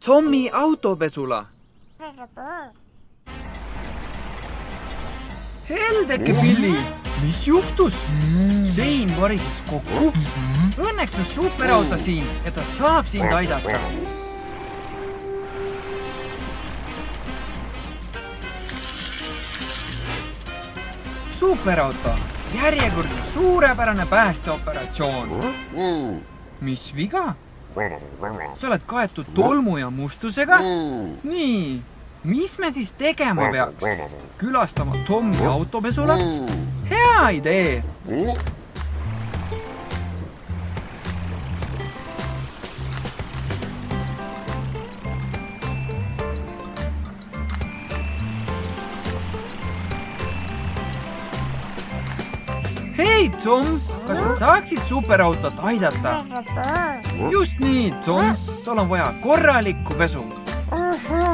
Tommi autopesula. Heldeke, Pilli, mis juhtus? Sein varises kokku. Õnneks on superauto siin, et ta saab sind aidata. Superauto, järjekordne suurepärane päästeoperatsioon. Mis viga? Sa oled kaetud tolmu ja mustusega? Nii, mis me siis tegema peaks? Külastama Tommi autopesulat? Hea idee! Hei, Tom! Kas sa saaksid superautot aidata? Just nii, Tom! Tal on vaja korralikku pesu.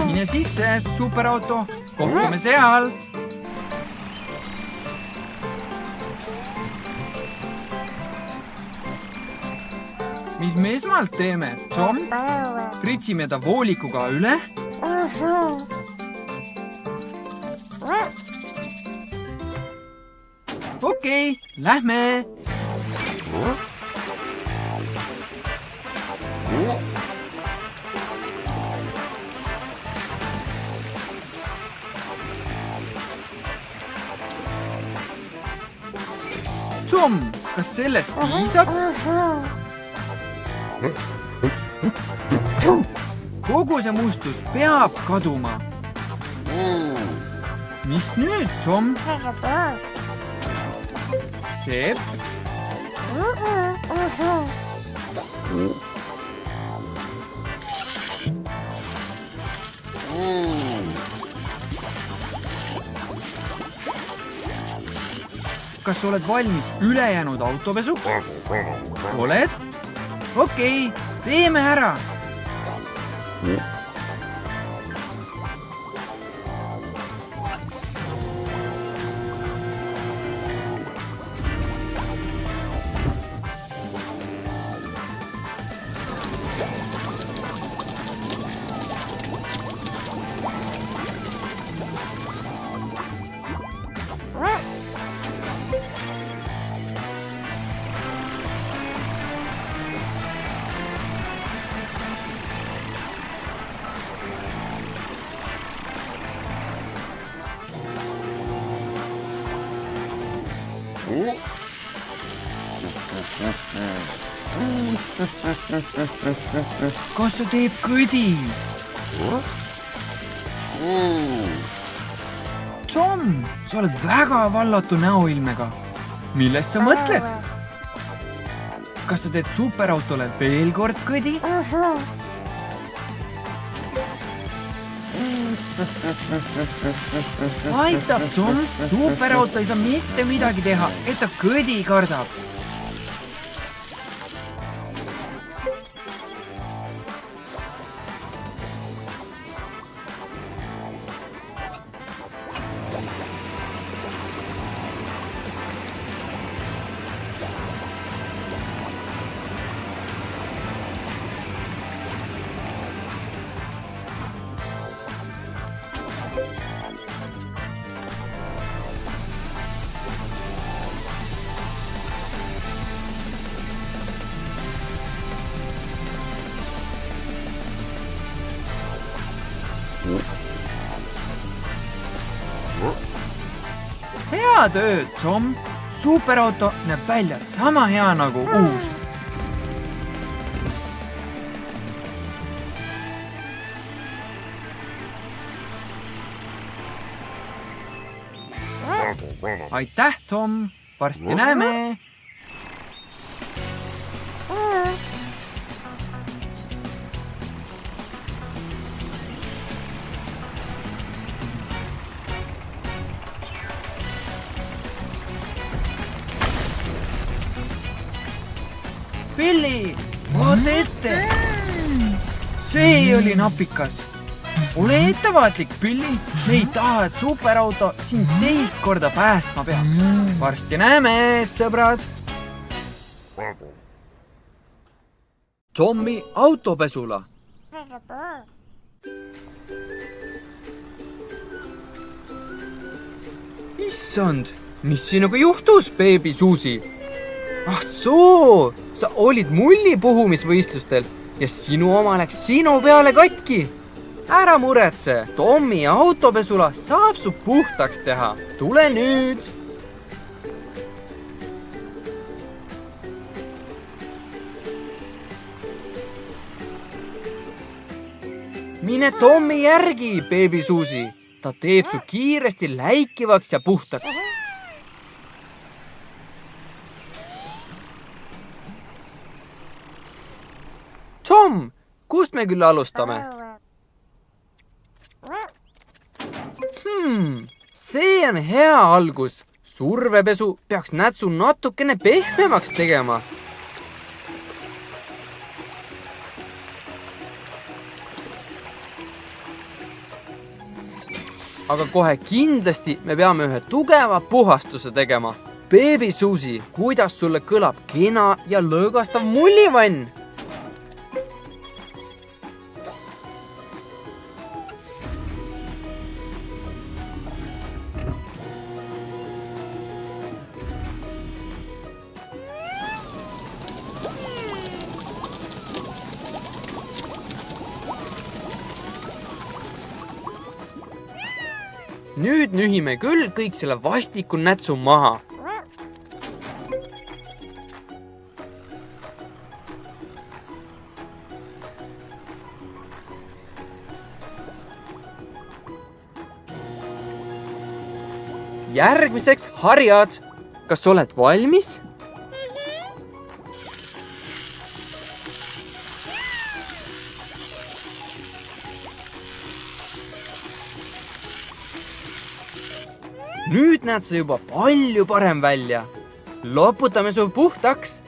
Mine sisse, superauto! Kohtume seal! Mis me esmalt teeme, Tom? Pritsime ta voolikuga üle. Okei, lähme! Tom, kas sellest piisab? Kogu see mustus peab kaduma. Mis nüüd, Tom? Seep. Kas sa oled valmis ülejäänud autopesuks? Oled? Okei, teeme ära! Kas sa teeb kõdi? Tom, sa oled väga vallatu näoilmega. Millest sa mõtled? Kas sa teed superautole veel kord kõdi? Aitab, Tom! Superauto ei saa mitte midagi teha, et ta kõdi kardab. Hea töö, Tom! Superauto näeb välja sama hea nagu uus. Aitäh, Tom! Varsti näeme! Pilli, vaata ette! See oli napikas. Ole ettevaatlik, Pilli. Me ei taha, et superauto sind teist korda päästma peaks. Varsti näeme, sõbrad! Tommi autopesula. Issand, mis sinuga juhtus, beebi Suusi? Ah soo, sa olid mulli puhumisvõistlustel ja sinu oma läks sinu peale katki. Ära muretse, Tommi autopesula saab su puhtaks teha. Tule nüüd. Mine Tommi järgi, beebi Suusi. Ta teeb su kiiresti läikivaks ja puhtaks. Tom, kust me küll alustame? See on hea algus. Survepesu peaks nätsu natukene pehmemaks tegema. Aga kohe kindlasti me peame ühe tugeva puhastuse tegema. Beebi Suusi, kuidas sulle kõlab kena ja lõõgastav mullivann? Nüüd nühime küll kõik selle vastiku nätsu maha. Järgmiseks harjad. Kas oled valmis? Nüüd näed sa juba palju parem välja. Loputame su puhtaks.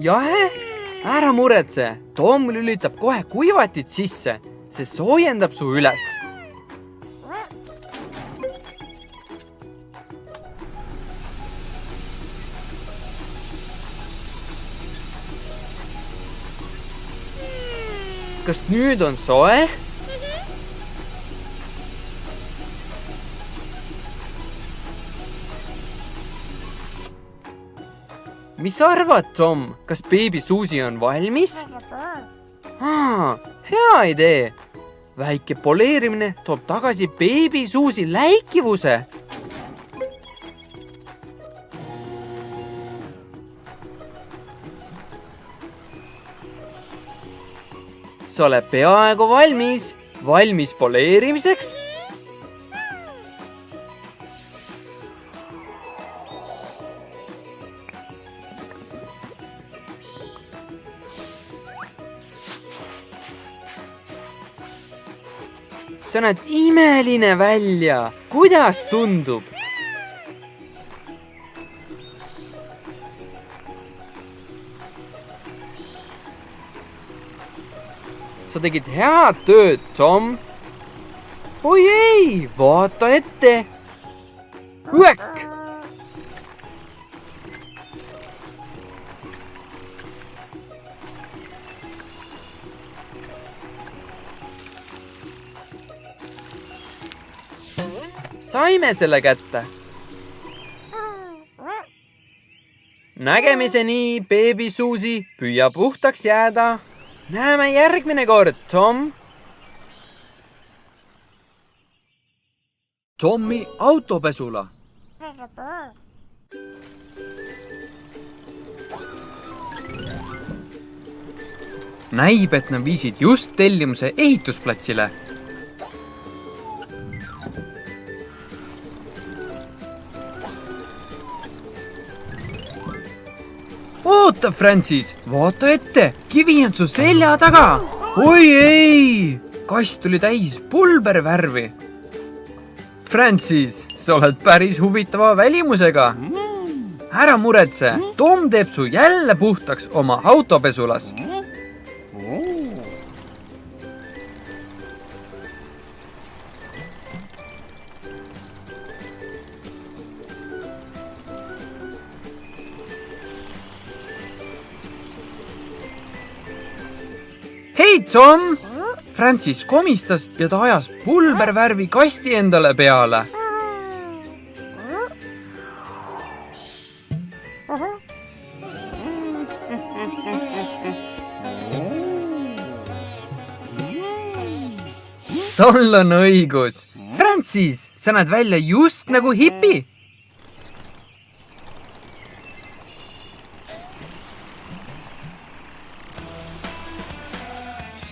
Jahe, ära muretse. Tom lülitab kohe kuivatit sisse. See soojendab su üles. Kas nüüd on soe? Mis arvad, Tom? Kas beebi Suusi on valmis? Hea idee. Väike poleerimine toob tagasi beebi Suusi läikivuse. Sa oled peaaegu valmis. Valmis poleerimiseks? Sa näed imeline välja. Kuidas tundub? Sa tegid head tööd, Tom. Oi ei, vaata ette. Õek! Saime selle kätte. Nägemiseni, beebi Suusi, püüa puhtaks jääda. Näeme järgmine kord, Tom. Tommi autopesula. Näib, et nad viisid just tellimuse ehitusplatsile. Oota, Francis, vaata ette, kivi on su selja taga. Oi ei, kast tuli täis pulbervärvi. Francis, sa oled päris huvitava välimusega. ära muretse, Tom teeb su jälle puhtaks oma autopesulas. Hei, Tom! Francis komistas ja ta ajas pulbervärvi kasti endale peale. Tal on õigus. Francis, sa näed välja just nagu hipi.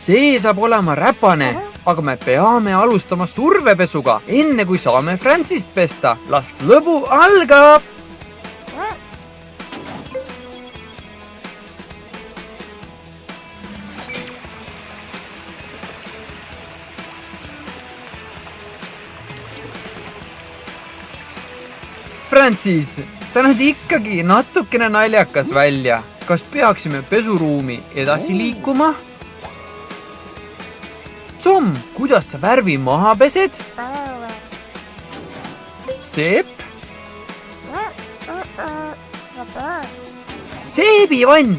See saab olema räpane, aga me peame alustama survepesuga, enne kui saame Francist pesta. Las lõbu algab! Francis, sa näed ikkagi natukene naljakas välja. Kas peaksime pesuruumi edasi liikuma? Tom, kuidas sa värvi maha pesed? Seep? Seebivann!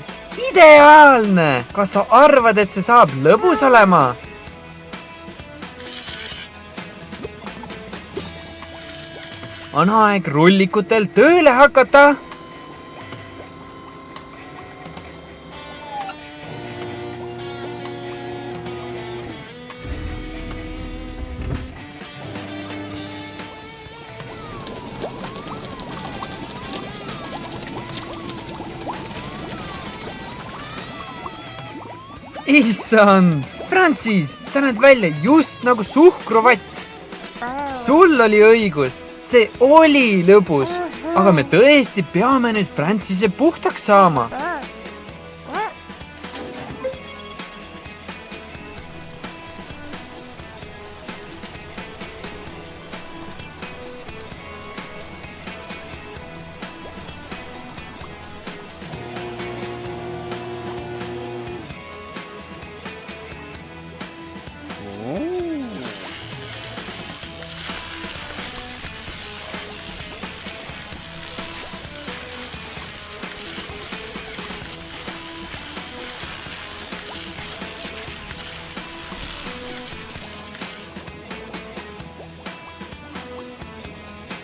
Ideaalne! Kas sa arvad, et see saab lõbus olema? On aeg rullikutel tööle hakata. Issand! Francis, sa näed välja just nagu suhkruvatt. Sul oli õigus. See oli lõbus, aga me tõesti peame nüüd Francise puhtaks saama.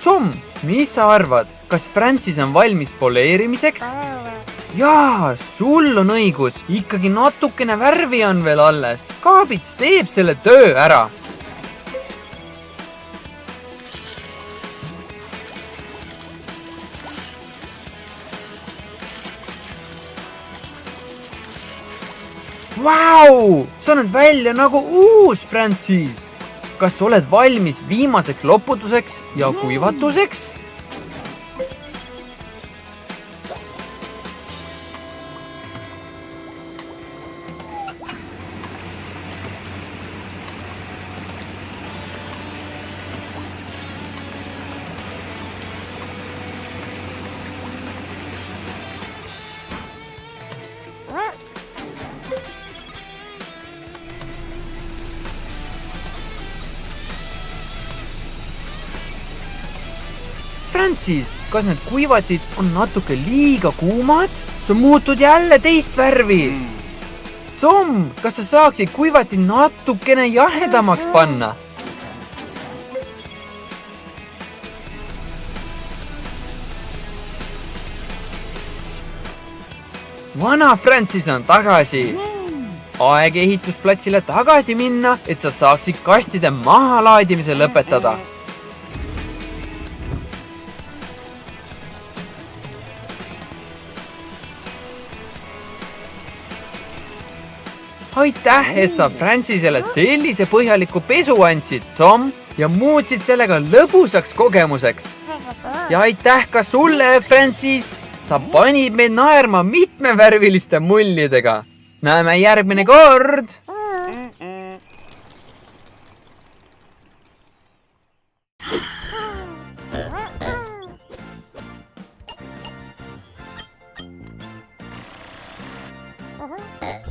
Tom, mis sa arvad? Kas Francis on valmis poleerimiseks? Jaa, sul on õigus. Ikkagi natukene värvi on veel alles. Kaabits teeb selle töö ära. Vau! Sa näed välja nagu uus Francis. Kas oled valmis viimaseks loputuseks ja kuivatuseks? Francis, kas need kuivatid on natuke liiga kuumad? Sa muutud jälle teist värvi. Tom, kas sa saaksid kuivatid natukene jahedamaks panna? Vana Francis on tagasi. Aeg ehitusplatsile tagasi minna, et sa saaksid kastide mahalaadimise lõpetada. Aitäh, et sa Francisele sellise põhjaliku pesu andsid, Tom, ja muutsid sellega lõbusaks kogemuseks. Ja aitäh ka sulle, Francis, sa panid meid naerma mitmevärviliste mullidega. Näeme järgmine kord! ahah.